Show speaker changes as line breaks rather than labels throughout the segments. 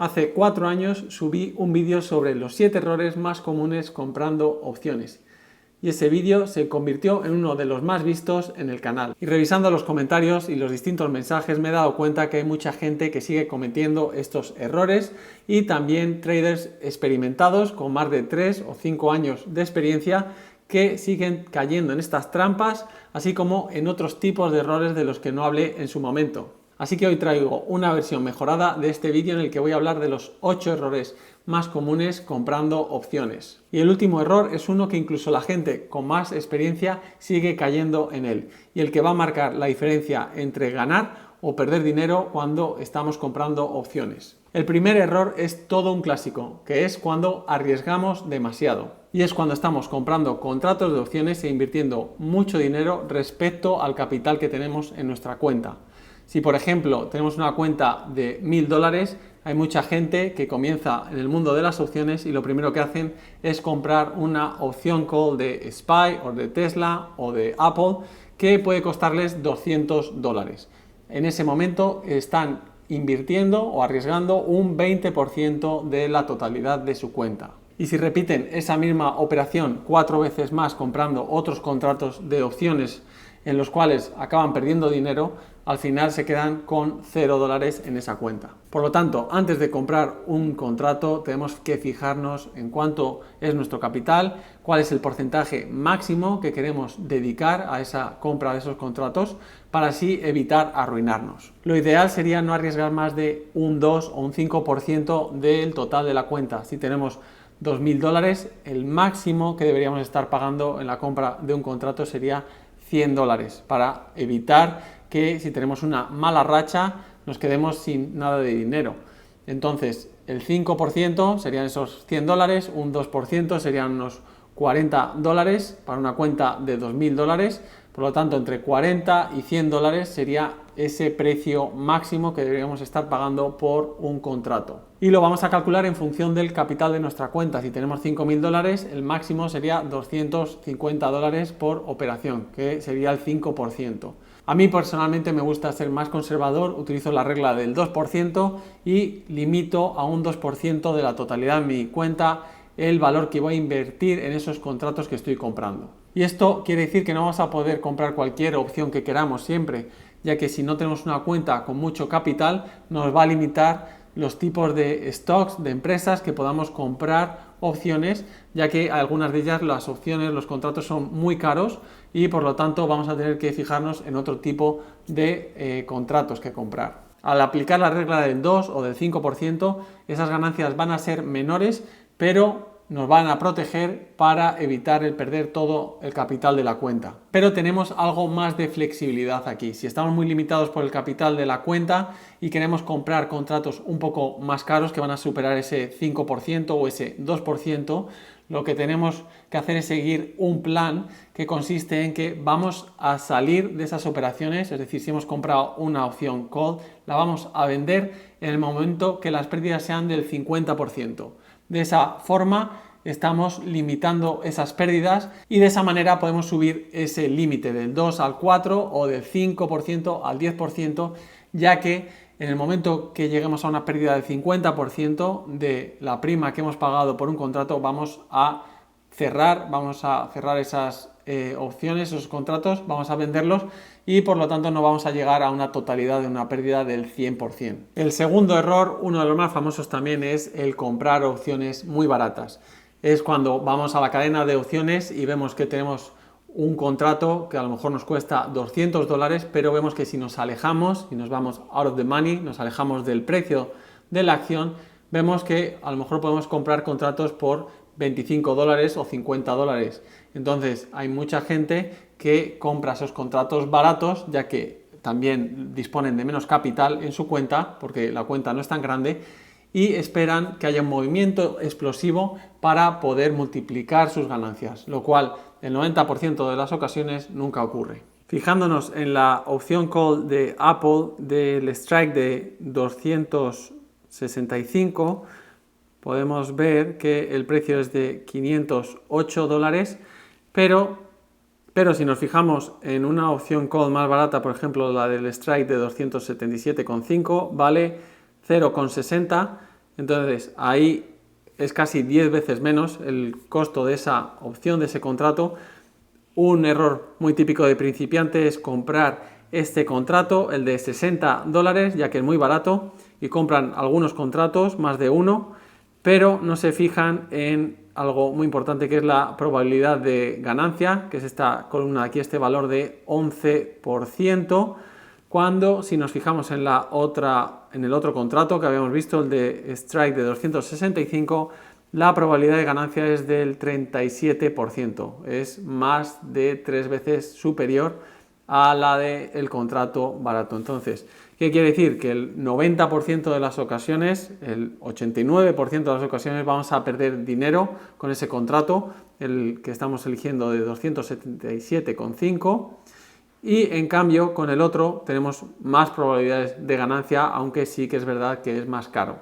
Hace 4 años subí un vídeo sobre los 7 errores más comunes comprando opciones. Y ese vídeo se convirtió en uno de los más vistos en el canal. Y revisando los comentarios y los distintos mensajes me he dado cuenta que hay mucha gente que sigue cometiendo estos errores y también traders experimentados con más de 3 o 5 años de experiencia que siguen cayendo en estas trampas, así como en otros tipos de errores de los que no hablé en su momento. Así que hoy traigo una versión mejorada de este vídeo en el que voy a hablar de los 8 errores más comunes comprando opciones. Y el último error es uno que incluso la gente con más experiencia sigue cayendo en él, y el que va a marcar la diferencia entre ganar o perder dinero cuando estamos comprando opciones. El primer error es todo un clásico, que es cuando arriesgamos demasiado. Y es cuando estamos comprando contratos de opciones e invirtiendo mucho dinero respecto al capital que tenemos en nuestra cuenta. Si por ejemplo tenemos una cuenta de $1000, hay mucha gente que comienza en el mundo de las opciones y lo primero que hacen es comprar una opción call de SPY o de Tesla o de Apple que puede costarles $200. En ese momento están invirtiendo o arriesgando un 20% de la totalidad de su cuenta. Y si repiten esa misma operación 4 veces más comprando otros contratos de opciones en los cuales acaban perdiendo dinero, al final se quedan con $0 en esa cuenta. Por lo tanto, antes de comprar un contrato tenemos que fijarnos en cuánto es nuestro capital, cuál es el porcentaje máximo que queremos dedicar a esa compra de esos contratos para así evitar arruinarnos. Lo ideal sería no arriesgar más de un 2 o un 5% del total de la cuenta. Si tenemos $2000, el máximo que deberíamos estar pagando en la compra de un contrato sería $100 para evitar que si tenemos una mala racha nos quedemos sin nada de dinero. Entonces el 5% serían esos $100, un 2% serían unos $40 para una cuenta de $2000. Por lo tanto, entre $40 y $100 sería ese precio máximo que deberíamos estar pagando por un contrato. Y lo vamos a calcular en función del capital de nuestra cuenta. Si tenemos $5000, el máximo sería $250 por operación, que sería el 5%. A mí personalmente me gusta ser más conservador, utilizo la regla del 2% y limito a un 2% de la totalidad de mi cuenta el valor que voy a invertir en esos contratos que estoy comprando. Y esto quiere decir que no vamos a poder comprar cualquier opción que queramos siempre, ya que si no tenemos una cuenta con mucho capital nos va a limitar los tipos de stocks, de empresas que podamos comprar opciones, ya que algunas de ellas las opciones, los contratos son muy caros y por lo tanto vamos a tener que fijarnos en otro tipo de contratos que comprar. Al aplicar la regla del 2 o del 5%, esas ganancias van a ser menores, pero nos van a proteger para evitar el perder todo el capital de la cuenta. Pero tenemos algo más de flexibilidad aquí. Si estamos muy limitados por el capital de la cuenta y queremos comprar contratos un poco más caros que van a superar ese 5% o ese 2%, lo que tenemos que hacer es seguir un plan que consiste en que vamos a salir de esas operaciones, es decir, si hemos comprado una opción call, la vamos a vender en el momento que las pérdidas sean del 50%. De esa forma estamos limitando esas pérdidas y de esa manera podemos subir ese límite del 2 al 4 o del 5% al 10%, ya que en el momento que lleguemos a una pérdida del 50% de la prima que hemos pagado por un contrato, vamos a cerrar esas opciones, esos contratos, vamos a venderlos y por lo tanto no vamos a llegar a una totalidad de una pérdida del 100%. El segundo error, uno de los más famosos también, es el comprar opciones muy baratas. Es cuando vamos a la cadena de opciones y vemos que tenemos un contrato que a lo mejor nos cuesta $200, pero vemos que si nos alejamos y nos vamos out of the money, nos alejamos del precio de la acción, vemos que a lo mejor podemos comprar contratos por $25 o $50. Entonces hay mucha gente que compra esos contratos baratos, ya que también disponen de menos capital en su cuenta, porque la cuenta no es tan grande, y esperan que haya un movimiento explosivo para poder multiplicar sus ganancias, lo cual el 90% de las ocasiones nunca ocurre. Fijándonos en la opción call de Apple del strike de 265, podemos ver que el precio es de $508, pero si nos fijamos en una opción call más barata, por ejemplo la del strike de 277,5, vale 0,60. Entonces ahí es casi 10 veces menos el costo de esa opción, de ese contrato. Un error muy típico de principiante es comprar este contrato, el de $60, ya que es muy barato, y compran algunos contratos, más de uno, pero no se fijan en algo muy importante, que es la probabilidad de ganancia, que es esta columna de aquí, este valor de 11%, cuando si nos fijamos en el otro contrato que habíamos visto, el de strike de 265, la probabilidad de ganancia es del 37%, es más de 3 veces superior a la del contrato barato. Entonces, ¿qué quiere decir? Que el 90% de las ocasiones, el 89% de las ocasiones vamos a perder dinero con ese contrato, el que estamos eligiendo de 277,5, y en cambio con el otro tenemos más probabilidades de ganancia, aunque sí que es verdad que es más caro.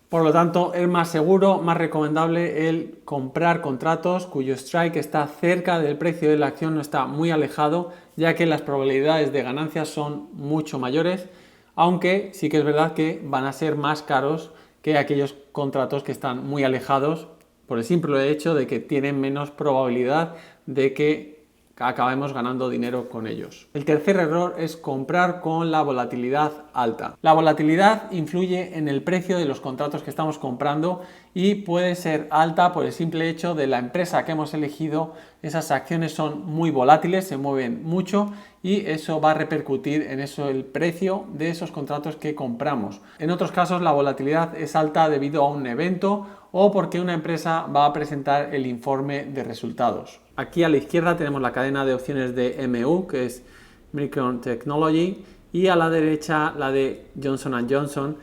Por lo tanto, es más seguro, más recomendable el comprar contratos cuyo strike está cerca del precio de la acción, no está muy alejado, ya que las probabilidades de ganancia son mucho mayores, aunque sí que es verdad que van a ser más caros que aquellos contratos que están muy alejados, por el simple hecho de que tienen menos probabilidad de que acabemos ganando dinero con ellos. El tercer error es comprar con la volatilidad alta. La volatilidad influye en el precio de los contratos que estamos comprando y puede ser alta por el simple hecho de la empresa que hemos elegido. Esas acciones son muy volátiles, se mueven mucho y eso va a repercutir en el precio de esos contratos que compramos. En otros casos la volatilidad es alta debido a un evento o porque una empresa va a presentar el informe de resultados. Aquí a la izquierda tenemos la cadena de opciones de MU, que es Micron Technology, y a la derecha la de Johnson & Johnson.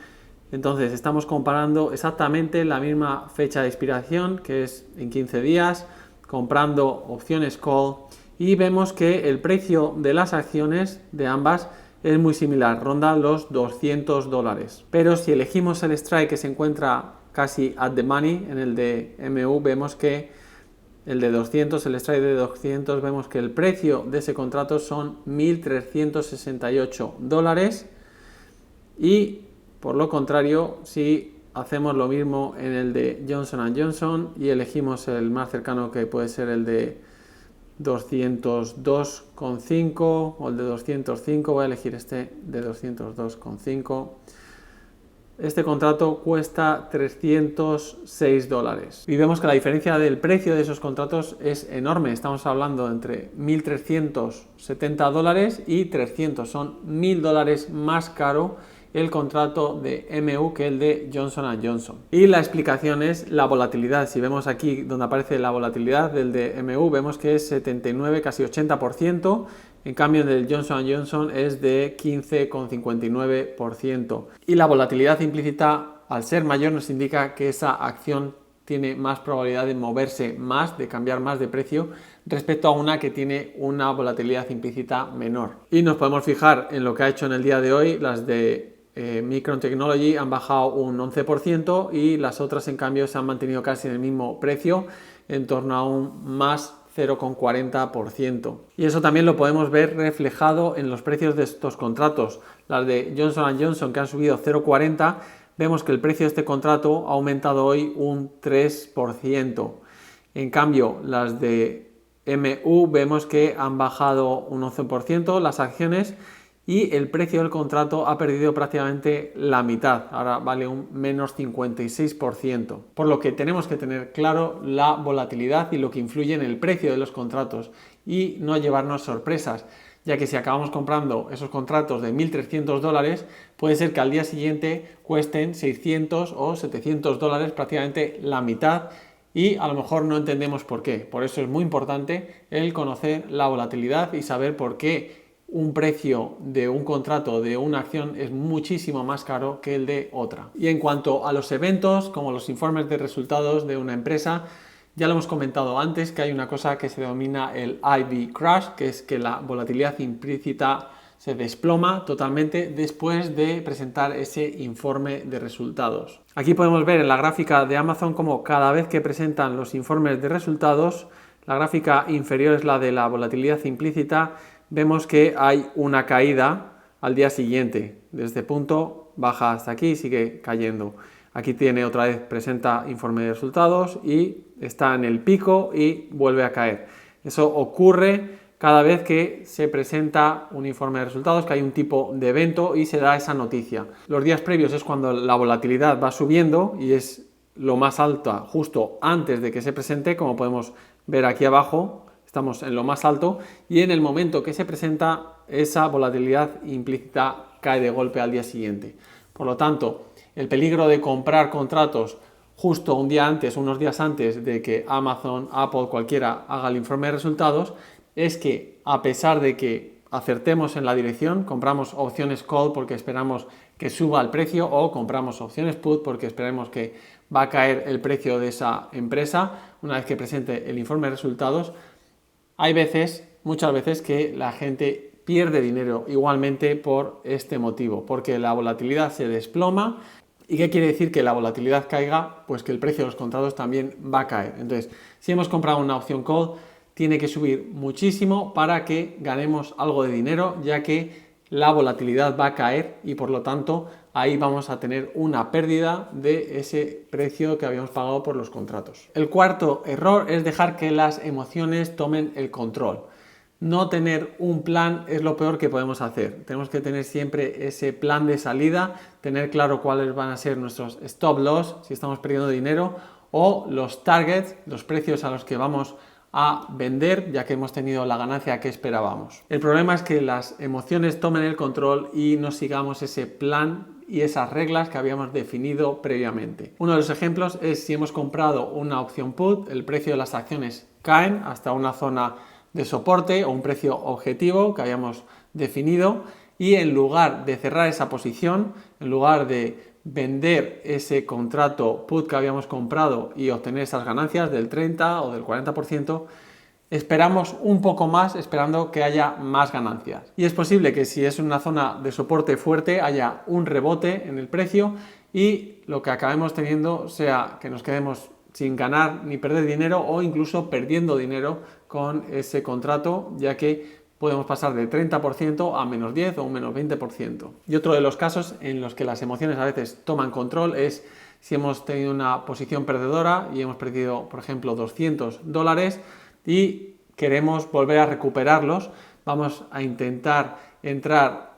Entonces estamos comparando exactamente la misma fecha de expiración, que es en 15 días, comprando opciones call, y vemos que el precio de las acciones de ambas es muy similar, ronda los $200. Pero si elegimos el strike que se encuentra casi at the money, en el de MU vemos que el de 200, el strike de 200, vemos que el precio de ese contrato son $1.368, y por lo contrario, si hacemos lo mismo en el de Johnson & Johnson y elegimos el más cercano, que puede ser el de 202,5 o el de 205, voy a elegir este de 202,5. Este contrato cuesta $306 y vemos que la diferencia del precio de esos contratos es enorme. Estamos hablando entre $1.370 y 300, son $1.000 más caro el contrato de MU que el de Johnson & Johnson. Y la explicación es la volatilidad. Si vemos aquí donde aparece la volatilidad del de MU, vemos que es 79, casi 80%. En cambio, el del Johnson & Johnson es de 15,59%. Y la volatilidad implícita, al ser mayor, nos indica que esa acción tiene más probabilidad de moverse más, de cambiar más de precio, respecto a una que tiene una volatilidad implícita menor. Y nos podemos fijar en lo que ha hecho en el día de hoy. Las de Micron Technology han bajado un 11% y las otras, en cambio, se han mantenido casi en el mismo precio, en torno a un más 0,40%. Y eso también lo podemos ver reflejado en los precios de estos contratos. Las de Johnson & Johnson, que han subido 0,40%, vemos que el precio de este contrato ha aumentado hoy un 3%. En cambio, las de MU vemos que han bajado un 11% las acciones y el precio del contrato ha perdido prácticamente la mitad, ahora vale un menos 56%, por lo que tenemos que tener claro la volatilidad y lo que influye en el precio de los contratos y no llevarnos sorpresas, ya que si acabamos comprando esos contratos de $1.300, puede ser que al día siguiente cuesten $600 o $700, prácticamente la mitad, y a lo mejor no entendemos por qué. Por eso es muy importante el conocer la volatilidad y saber por qué un precio de un contrato de una acción es muchísimo más caro que el de otra. Y en cuanto a los eventos, como los informes de resultados de una empresa, ya lo hemos comentado antes, que hay una cosa que se denomina el IV crash, que es que la volatilidad implícita se desploma totalmente después de presentar ese informe de resultados. Aquí podemos ver en la gráfica de Amazon cómo cada vez que presentan los informes de resultados, la gráfica inferior es la de la volatilidad implícita, vemos que hay una caída al día siguiente. Desde este punto baja hasta aquí y sigue cayendo. Aquí tiene otra vez, presenta informe de resultados y está en el pico y vuelve a caer. Eso ocurre cada vez que se presenta un informe de resultados, que hay un tipo de evento y se da esa noticia. Los días previos es cuando la volatilidad va subiendo y es lo más alta justo antes de que se presente, como podemos ver aquí abajo. Estamos en lo más alto y en el momento que se presenta, esa volatilidad implícita cae de golpe al día siguiente. Por lo tanto, el peligro de comprar contratos justo un día antes, unos días antes de que Amazon, Apple, cualquiera haga el informe de resultados, es que a pesar de que acertemos en la dirección, compramos opciones call porque esperamos que suba el precio o compramos opciones put porque esperamos que va a caer el precio de esa empresa una vez que presente el informe de resultados, hay veces, muchas veces, que la gente pierde dinero igualmente por este motivo, porque la volatilidad se desploma. ¿Y qué quiere decir que la volatilidad caiga? Pues que el precio de los contratos también va a caer. Entonces, si hemos comprado una opción call, tiene que subir muchísimo para que ganemos algo de dinero, ya que la volatilidad va a caer y por lo tanto ahí vamos a tener una pérdida de ese precio que habíamos pagado por los contratos. El cuarto error es dejar que las emociones tomen el control. No tener un plan es lo peor que podemos hacer. Tenemos que tener siempre ese plan de salida, tener claro cuáles van a ser nuestros stop loss si estamos perdiendo dinero o los targets, los precios a los que vamos a vender ya que hemos tenido la ganancia que esperábamos. El problema es que las emociones tomen el control y no sigamos ese plan y esas reglas que habíamos definido previamente. Uno de los ejemplos es si hemos comprado una opción put, el precio de las acciones caen hasta una zona de soporte o un precio objetivo que habíamos definido y en lugar de cerrar esa posición, en lugar de vender ese contrato put que habíamos comprado y obtener esas ganancias del 30 o del 40%, esperamos un poco más esperando que haya más ganancias. Y es posible que si es una zona de soporte fuerte haya un rebote en el precio y lo que acabemos teniendo sea que nos quedemos sin ganar ni perder dinero o incluso perdiendo dinero con ese contrato, ya que podemos pasar del 30% a menos 10 o un menos 20%. Y otro de los casos en los que las emociones a veces toman control es si hemos tenido una posición perdedora y hemos perdido, por ejemplo, $200 y queremos volver a recuperarlos. Vamos a intentar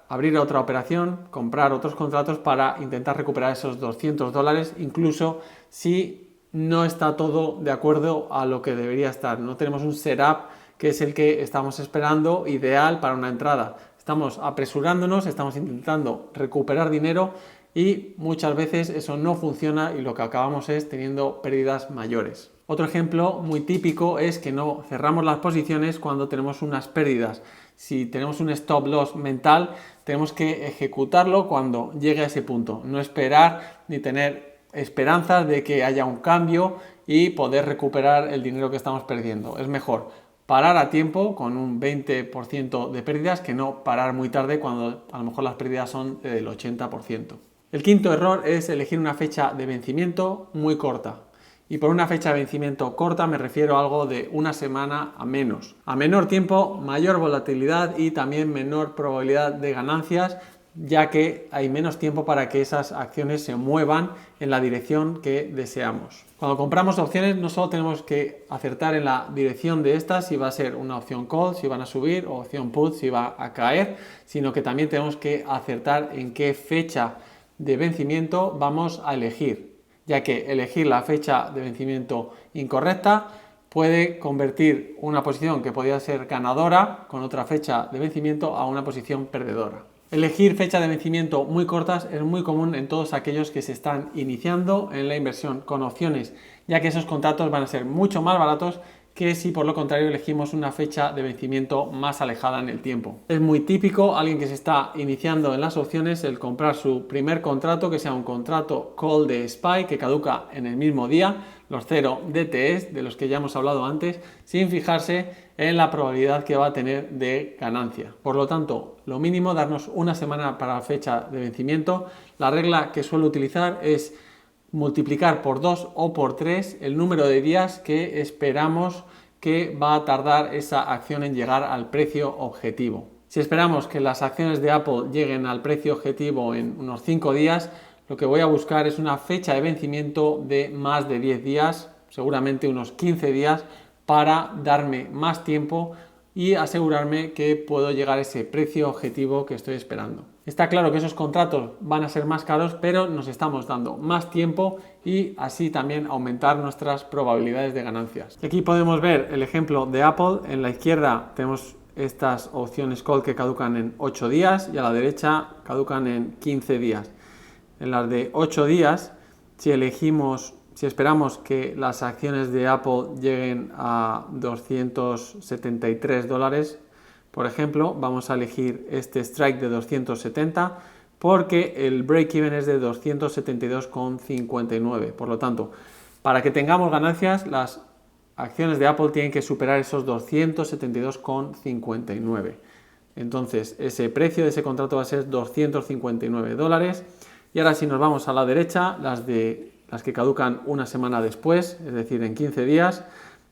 abrir otra operación, comprar otros contratos para intentar recuperar esos $200, incluso si no está todo de acuerdo a lo que debería estar. No tenemos un setup que es el que estamos esperando ideal para una entrada. Estamos apresurándonos, estamos intentando recuperar dinero y muchas veces eso no funciona y lo que acabamos es teniendo pérdidas mayores. Otro ejemplo muy típico es que no cerramos las posiciones cuando tenemos unas pérdidas. Si tenemos un stop loss mental, tenemos que ejecutarlo cuando llegue a ese punto. No esperar ni tener esperanzas de que haya un cambio y poder recuperar el dinero que estamos perdiendo. Es mejor parar a tiempo con un 20% de pérdidas que no parar muy tarde cuando a lo mejor las pérdidas son del 80%. El quinto error es elegir una fecha de vencimiento muy corta. Y por una fecha de vencimiento corta me refiero a algo de una semana a menos. A menor tiempo, mayor volatilidad y también menor probabilidad de ganancias, ya que hay menos tiempo para que esas acciones se muevan en la dirección que deseamos. Cuando compramos opciones no solo tenemos que acertar en la dirección de estas, si va a ser una opción call, si van a subir, o opción put, si va a caer, sino que también tenemos que acertar en qué fecha de vencimiento vamos a elegir, ya que elegir la fecha de vencimiento incorrecta puede convertir una posición que podría ser ganadora con otra fecha de vencimiento a una posición perdedora. Elegir fechas de vencimiento muy cortas es muy común en todos aquellos que se están iniciando en la inversión con opciones, ya que esos contratos van a ser mucho más baratos que si por lo contrario elegimos una fecha de vencimiento más alejada en el tiempo. Es muy típico alguien que se está iniciando en las opciones el comprar su primer contrato, que sea un contrato call de SPY que caduca en el mismo día, los 0 DTS de los que ya hemos hablado antes, sin fijarse en la probabilidad que va a tener de ganancia. Por lo tanto, lo mínimo darnos una semana para la fecha de vencimiento. La regla que suelo utilizar es multiplicar por 2 o por 3 el número de días que esperamos que va a tardar esa acción en llegar al precio objetivo. Si esperamos que las acciones de Apple lleguen al precio objetivo en unos 5 días, lo que voy a buscar es una fecha de vencimiento de más de 10 días, seguramente unos 15 días, para darme más tiempo y asegurarme que puedo llegar a ese precio objetivo que estoy esperando. Está claro que esos contratos van a ser más caros, pero nos estamos dando más tiempo y así también aumentar nuestras probabilidades de ganancias. Aquí podemos ver el ejemplo de Apple. En la izquierda tenemos estas opciones call que caducan en 8 días y a la derecha caducan en 15 días. En las de 8 días, si esperamos que las acciones de Apple lleguen a $273, por ejemplo, vamos a elegir este strike de 270 porque el break-even es de 272,59. Por lo tanto, para que tengamos ganancias, las acciones de Apple tienen que superar esos 272,59. Entonces, ese precio de ese contrato va a ser $259. Y ahora si nos vamos a la derecha, las que caducan una semana después, es decir, en 15 días,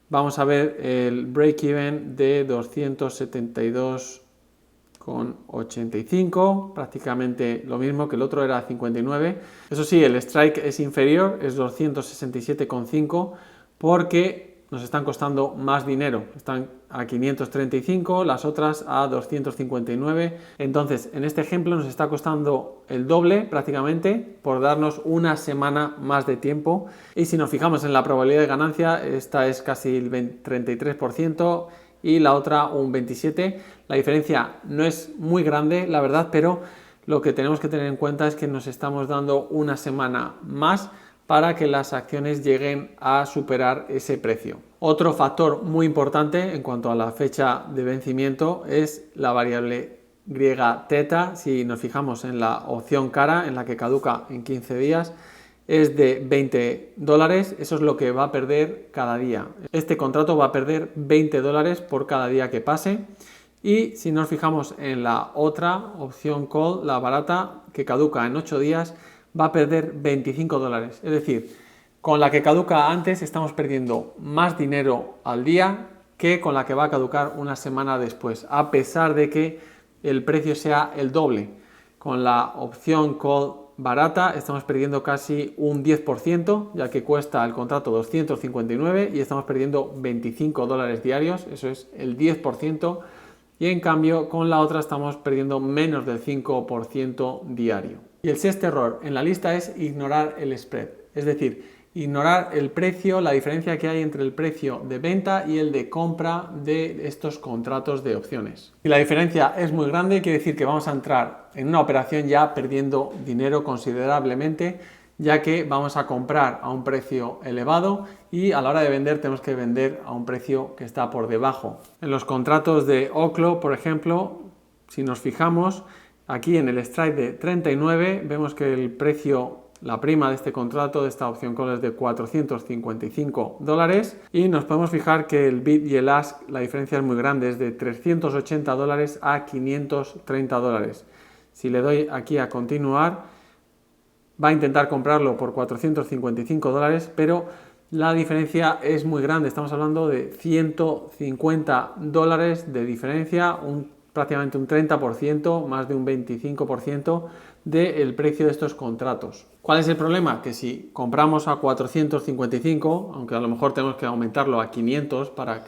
vamos a ver el break-even de 272,85, prácticamente lo mismo que el otro, era 59. Eso sí, el strike es inferior, es 267,5, porque nos están costando más dinero. Están a 535, las otras a 259. Entonces, en este ejemplo nos está costando el doble prácticamente por darnos una semana más de tiempo. Y si nos fijamos en la probabilidad de ganancia, esta es casi el 33% y la otra un 27%. La diferencia no es muy grande, la verdad, pero lo que tenemos que tener en cuenta es que nos estamos dando una semana más para que las acciones lleguen a superar ese precio. Otro factor muy importante en cuanto a la fecha de vencimiento es la variable griega teta. Si nos fijamos en la opción cara, en la que caduca en 15 días, es de $20. Eso es lo que va a perder cada día. Este contrato va a perder $20 por cada día que pase. Y si nos fijamos en la otra opción call, la barata, que caduca en 8 días, va a perder $25. Es decir, con la que caduca antes estamos perdiendo más dinero al día que con la que va a caducar una semana después, a pesar de que el precio sea el doble. Con la opción call barata estamos perdiendo casi un 10%, ya que cuesta el contrato 259 y estamos perdiendo $25 diarios, eso es el 10%, y en cambio con la otra estamos perdiendo menos del 5% diario. Y el sexto error en la lista es ignorar el spread, es decir, ignorar el precio, la diferencia que hay entre el precio de venta y el de compra de estos contratos de opciones. Si la diferencia es muy grande, quiere decir que vamos a entrar en una operación ya perdiendo dinero considerablemente, ya que vamos a comprar a un precio elevado y a la hora de vender tenemos que vender a un precio que está por debajo. En los contratos de Oklo, por ejemplo, si nos fijamos, aquí en el strike de 39 vemos que el precio, la prima de este contrato, de esta opción call, es de $455 y nos podemos fijar que el bid y el ask, la diferencia es muy grande, es de $380 a $530. Si le doy aquí a continuar, va a intentar comprarlo por $455, pero la diferencia es muy grande, estamos hablando de $150 de diferencia, prácticamente un 30%, más de un 25% del precio de estos contratos. ¿Cuál es el problema? Que si compramos a 455, aunque a lo mejor tenemos que aumentarlo a 500 para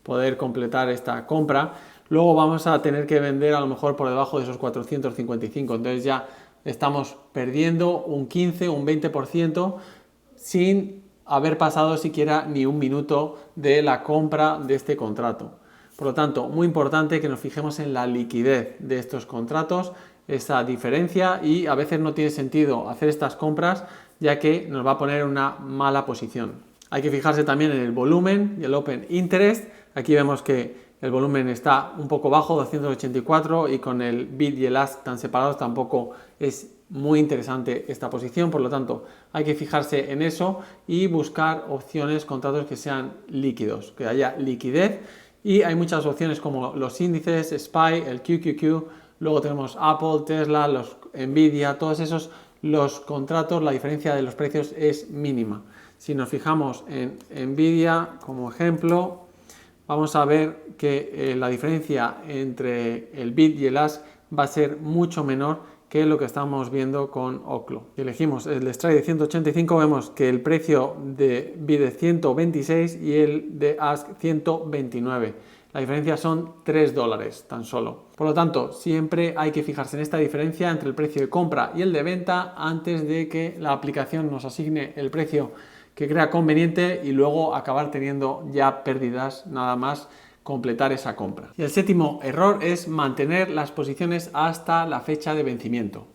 poder completar esta compra, luego vamos a tener que vender a lo mejor por debajo de esos 455, entonces ya estamos perdiendo un 15, un 20% sin haber pasado siquiera ni un minuto de la compra de este contrato. Por lo tanto, muy importante que nos fijemos en la liquidez de estos contratos, esa diferencia, y a veces no tiene sentido hacer estas compras ya que nos va a poner en una mala posición. Hay que fijarse también en el volumen y el open interest. Aquí vemos que el volumen está un poco bajo, 284, y con el bid y el ask tan separados tampoco es muy interesante esta posición. Por lo tanto, hay que fijarse en eso y buscar opciones, contratos que sean líquidos, que haya liquidez. Y hay muchas opciones como los índices, SPY, el QQQ, luego tenemos Apple, Tesla, los Nvidia, todos esos, los contratos, la diferencia de los precios es mínima. Si nos fijamos en Nvidia como ejemplo, vamos a ver que la diferencia entre el bid y el ask va a ser mucho menor que lo que estamos viendo con Oklo. Si elegimos el de strike de 185, vemos que el precio de bid es 126 y el de ask 129. La diferencia son $3 tan solo. Por lo tanto, siempre hay que fijarse en esta diferencia entre el precio de compra y el de venta antes de que la aplicación nos asigne el precio que crea conveniente y luego acabar teniendo ya pérdidas nada más completar esa compra. Y el séptimo error es mantener las posiciones hasta la fecha de vencimiento.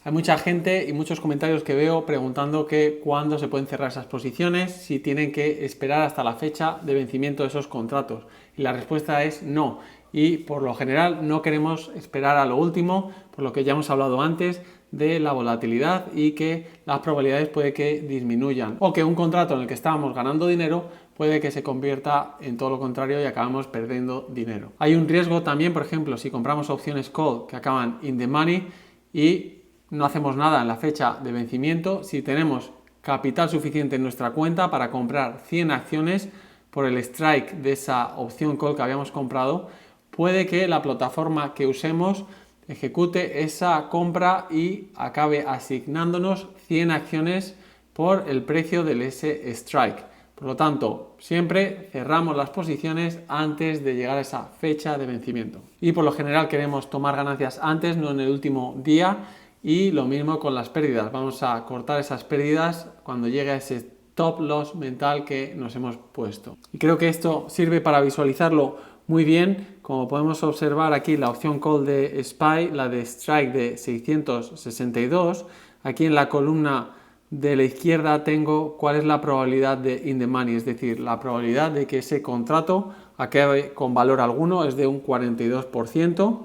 Hay mucha gente y muchos comentarios que veo preguntando que cuándo se pueden cerrar esas posiciones, si tienen que esperar hasta la fecha de vencimiento de esos contratos. Y la respuesta es no. Y por lo general no queremos esperar a lo último, por lo que ya hemos hablado antes de la volatilidad y que las probabilidades puede que disminuyan. O que un contrato en el que estábamos ganando dinero puede que se convierta en todo lo contrario y acabamos perdiendo dinero. Hay un riesgo también, por ejemplo, si compramos opciones call que acaban in the money y no hacemos nada en la fecha de vencimiento, si tenemos capital suficiente en nuestra cuenta para comprar 100 acciones por el strike de esa opción call que habíamos comprado, puede que la plataforma que usemos ejecute esa compra y acabe asignándonos 100 acciones por el precio del ese strike. Por lo tanto, siempre cerramos las posiciones antes de llegar a esa fecha de vencimiento. Y por lo general queremos tomar ganancias antes, no en el último día. Y lo mismo con las pérdidas. Vamos a cortar esas pérdidas cuando llegue a ese stop loss mental que nos hemos puesto. Y creo que esto sirve para visualizarlo muy bien. Como podemos observar aquí la opción call de SPY, la de strike de 662. Aquí en la columna de la izquierda tengo cuál es la probabilidad de in the money, es decir, la probabilidad de que ese contrato acabe con valor alguno es de un 42%.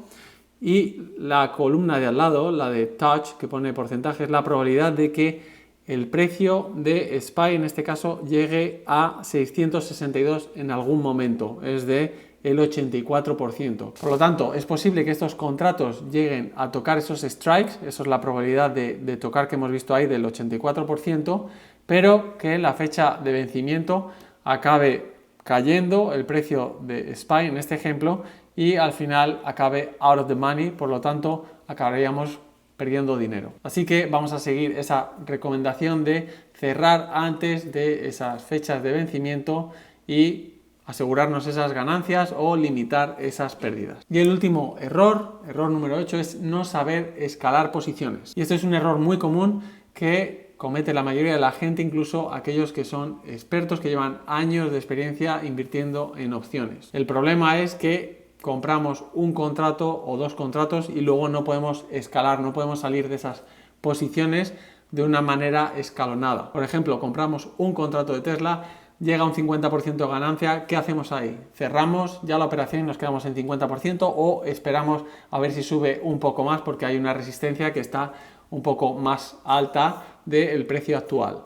Y la columna de al lado, la de touch, que pone porcentaje, es la probabilidad de que el precio de SPY, en este caso, llegue a 662 en algún momento, es de el 84%. Por lo tanto, es posible que estos contratos lleguen a tocar esos strikes, eso es la probabilidad de tocar que hemos visto ahí del 84%, pero que la fecha de vencimiento acabe cayendo el precio de SPY en este ejemplo y al final acabe out of the money, por lo tanto acabaríamos perdiendo dinero. Así que vamos a seguir esa recomendación de cerrar antes de esas fechas de vencimiento y asegurarnos esas ganancias o limitar esas pérdidas. Y el último error número 8, es no saber escalar posiciones. Y este es un error muy común que comete la mayoría de la gente, incluso aquellos que son expertos, que llevan años de experiencia invirtiendo en opciones. El problema es que compramos un contrato o dos contratos y luego no podemos escalar, no podemos salir de esas posiciones de una manera escalonada. Por ejemplo, compramos un contrato de Tesla, llega a un 50% de ganancia, ¿qué hacemos ahí? ¿Cerramos ya la operación y nos quedamos en 50% o esperamos a ver si sube un poco más porque hay una resistencia que está un poco más alta del precio actual?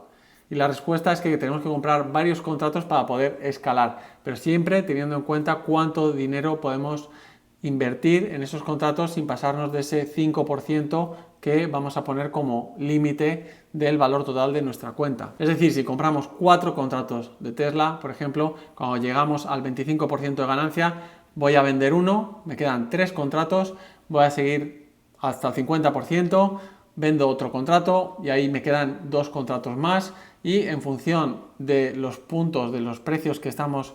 Y la respuesta es que tenemos que comprar varios contratos para poder escalar, pero siempre teniendo en cuenta cuánto dinero podemos invertir en esos contratos sin pasarnos de ese 5% que vamos a poner como límite del valor total de nuestra cuenta. Es decir, si compramos 4 contratos de Tesla, por ejemplo, cuando llegamos al 25% de ganancia, voy a vender uno, me quedan 3 contratos, voy a seguir hasta el 50%, vendo otro contrato y ahí me quedan 2 contratos más y en función de los puntos, de los precios que estamos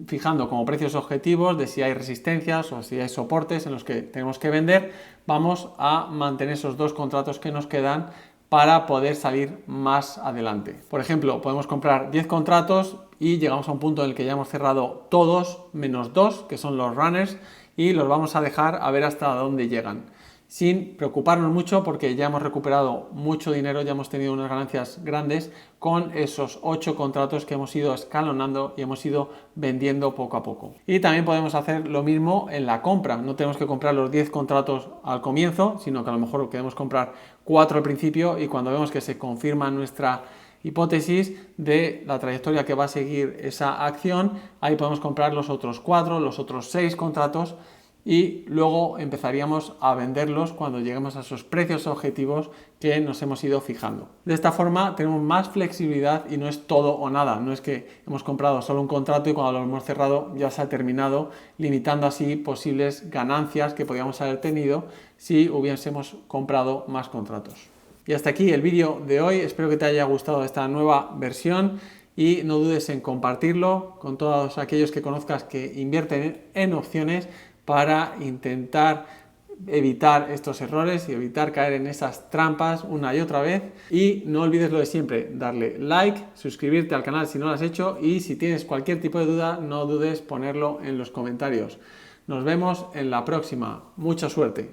fijando como precios objetivos, de si hay resistencias o si hay soportes en los que tenemos que vender, vamos a mantener esos 2 contratos que nos quedan para poder salir más adelante. Por ejemplo, podemos comprar 10 contratos y llegamos a un punto en el que ya hemos cerrado todos menos 2, que son los runners, y los vamos a dejar a ver hasta dónde llegan, sin preocuparnos mucho porque ya hemos recuperado mucho dinero, ya hemos tenido unas ganancias grandes con esos 8 contratos que hemos ido escalonando y hemos ido vendiendo poco a poco. Y también podemos hacer lo mismo en la compra, no tenemos que comprar los 10 contratos al comienzo, sino que a lo mejor queremos comprar 4 al principio y cuando vemos que se confirma nuestra hipótesis de la trayectoria que va a seguir esa acción, ahí podemos comprar los otros 4, los otros 6 contratos y luego empezaríamos a venderlos cuando lleguemos a esos precios objetivos que nos hemos ido fijando. De esta forma tenemos más flexibilidad y no es todo o nada, no es que hemos comprado solo un contrato y cuando lo hemos cerrado ya se ha terminado, limitando así posibles ganancias que podríamos haber tenido si hubiésemos comprado más contratos. Y hasta aquí el vídeo de hoy, espero que te haya gustado esta nueva versión y no dudes en compartirlo con todos aquellos que conozcas que invierten en opciones para intentar evitar estos errores y evitar caer en esas trampas una y otra vez. Y no olvides lo de siempre, darle like, suscribirte al canal si no lo has hecho y si tienes cualquier tipo de duda no dudes ponerlo en los comentarios. Nos vemos en la próxima. Mucha suerte.